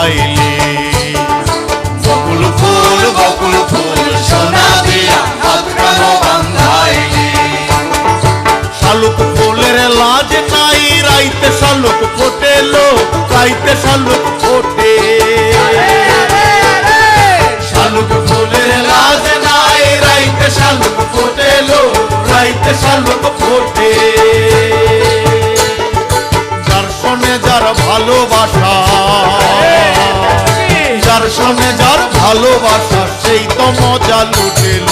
বান্ধাইলি। বকুল ফুল সোনা দিয়া হাত কেন বান্ধাইলি। শালুক ফুলের লাজ নাই, রাইতে শালুক ফোটে লো, রাইতে শালুক ফোটে। শালুক ফুলের লাজ নাই, রাইতে শালুক ফোটে লো, রাইতে শালুক ফোটে। যার সনে যার ভালোবাসা, যার সনে যার ভালোবাসা, সেই তো মজা লুটেল।